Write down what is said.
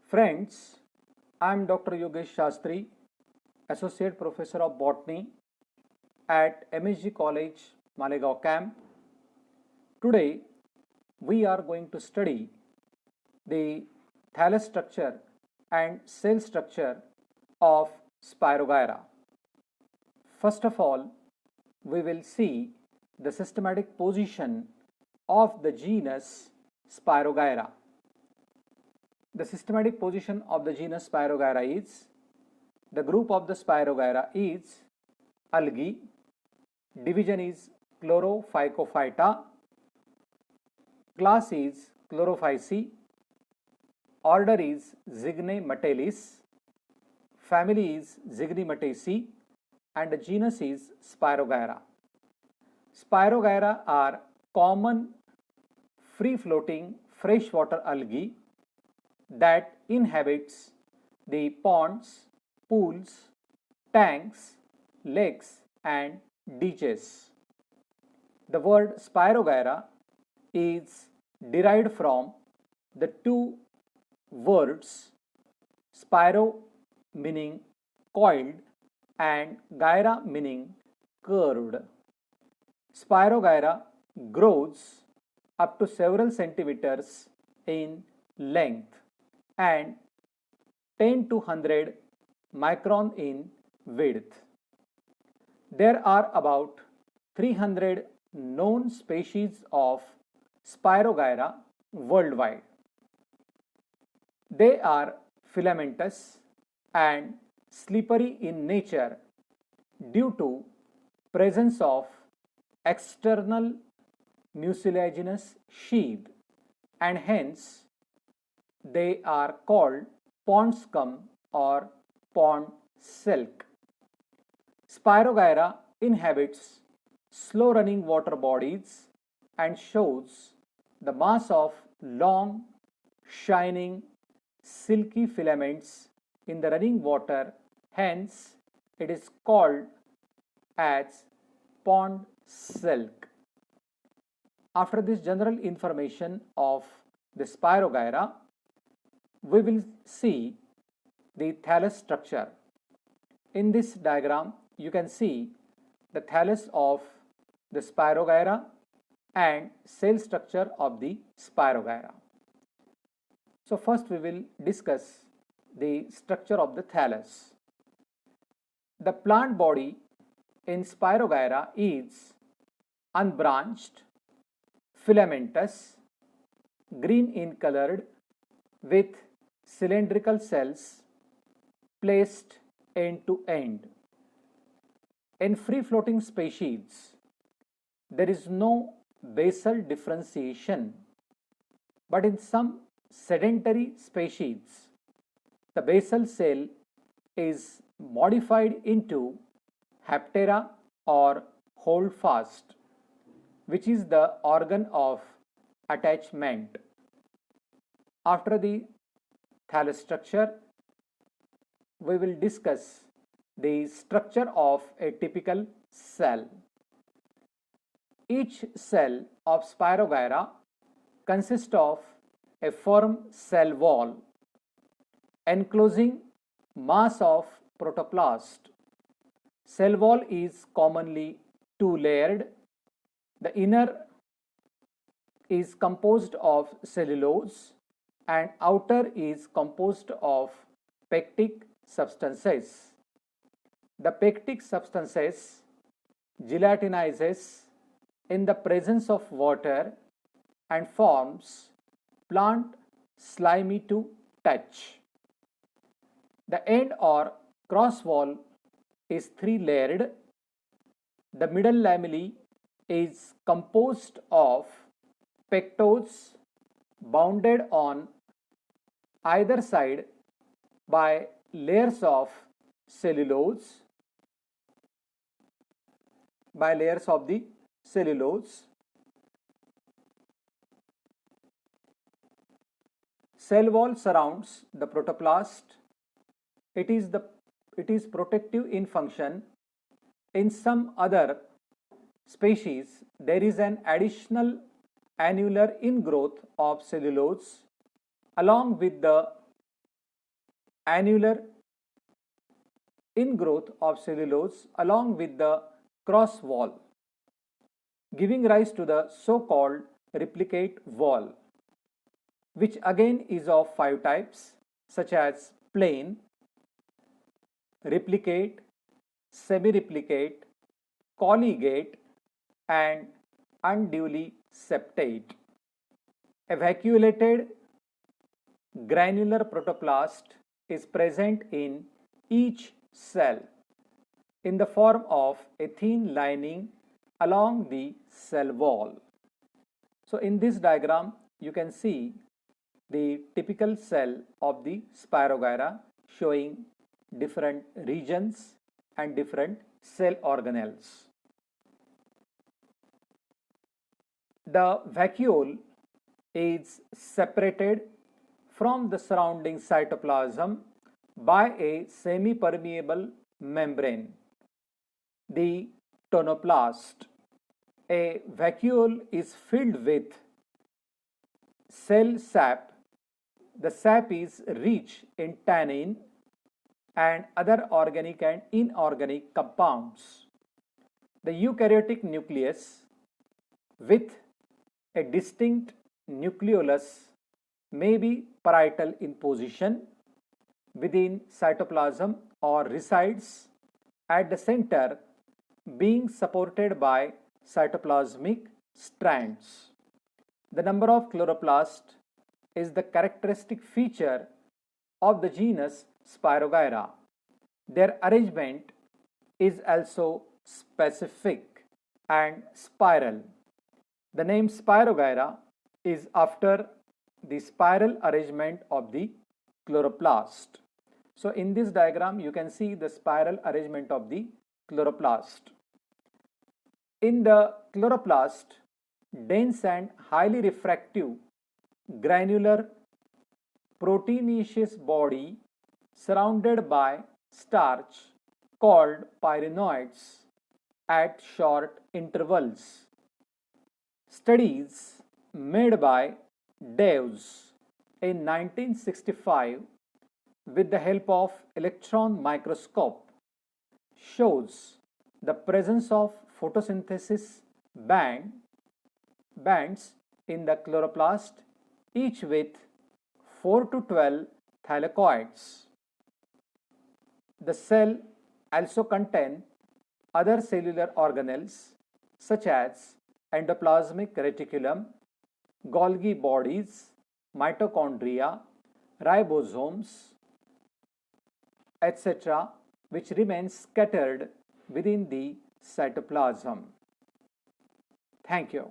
Friends, I am Dr. Yogesh Shastri, Associate Professor of Botany at MSG College, Malegaon Camp. Today, we are going to study the thallus structure and cell structure of Spirogyra. First of all, we will see the systematic position of the genus Spirogyra. The systematic position of the genus Spirogyra is the group of the Spirogyra is algae, division is Chlorophycophyta, class is Chlorophyceae, order is Zygnematelis, family is Zygnemateaceae, and the genus is Spirogyra. Spirogyra are common free-floating freshwater algae that inhabits the ponds, pools, tanks, lakes and ditches. The word Spirogyra is derived from the two words spiro meaning coiled and gyra meaning curved. Spirogyra grows up to several centimeters in length and 10 to 100 micron in width. There are about 300 known species of Spirogyra worldwide. They are filamentous and slippery in nature due to presence of external mucilaginous sheath, and hence they are called pond scum or pond silk. Spirogyra inhabits slow running water bodies and shows the mass of long, shining, silky filaments in the running water, hence it is called as pond silk. After this general information of the Spirogyra, we will see the thallus structure. In this diagram, you can see the thallus of the Spirogyra and cell structure of the Spirogyra. So first we will discuss the structure of the thallus. The plant body in Spirogyra is unbranched, filamentous, green in colored with cylindrical cells placed end to end. In free-floating species, there is no basal differentiation, but in some sedentary species, the basal cell is modified into haptera or holdfast, which is the organ of attachment. After the thallus structure, we will discuss the structure of a typical cell. Each cell of Spirogyra consists of a firm cell wall enclosing mass of protoplast. Cell wall is commonly two-layered. The inner is composed of cellulose and outer is composed of pectic substances. The pectic substances gelatinizes in the presence of water and forms plant slimy to touch. The end or cross wall is three-layered. The middle lamellae is composed of pectose bounded on either side by layers of cellulose, Cell wall surrounds the protoplast. It is protective in function. In some other species, there is an additional annular ingrowth of cellulose along with the annular ingrowth of cellulose along with the cross wall, giving rise to the so-called replicate wall, which again is of 5 types such as plain, replicate, semi-replicate, colligate, and unduly septate. A vacuolated granular protoplast is present in each cell in the form of a thin lining along the cell wall. So in this diagram you can see the typical cell of the Spirogyra showing different regions and different cell organelles. The vacuole is separated from the surrounding cytoplasm by a semi-permeable membrane, the tonoplast. A vacuole is filled with cell sap. The sap is rich in tannin and other organic and inorganic compounds. The eukaryotic nucleus with a distinct nucleolus may be parietal in position within cytoplasm or resides at the center, being supported by cytoplasmic strands. The number of chloroplasts is the characteristic feature of the genus Spirogyra. Their arrangement is also specific and spiral. The name Spirogyra is after the spiral arrangement of the chloroplast. So in this diagram you can see the spiral arrangement of the chloroplast. In the chloroplast, dense and highly refractive granular proteinaceous body surrounded by starch called pyrenoids at short intervals. Studies made by Daves in 1965 with the help of electron microscope shows the presence of photosynthesis bands in the chloroplast, each with 4 to 12 thylakoids. The cell also contains other cellular organelles such as endoplasmic reticulum, Golgi bodies, mitochondria, ribosomes, etc., which remain scattered within the cytoplasm. Thank you.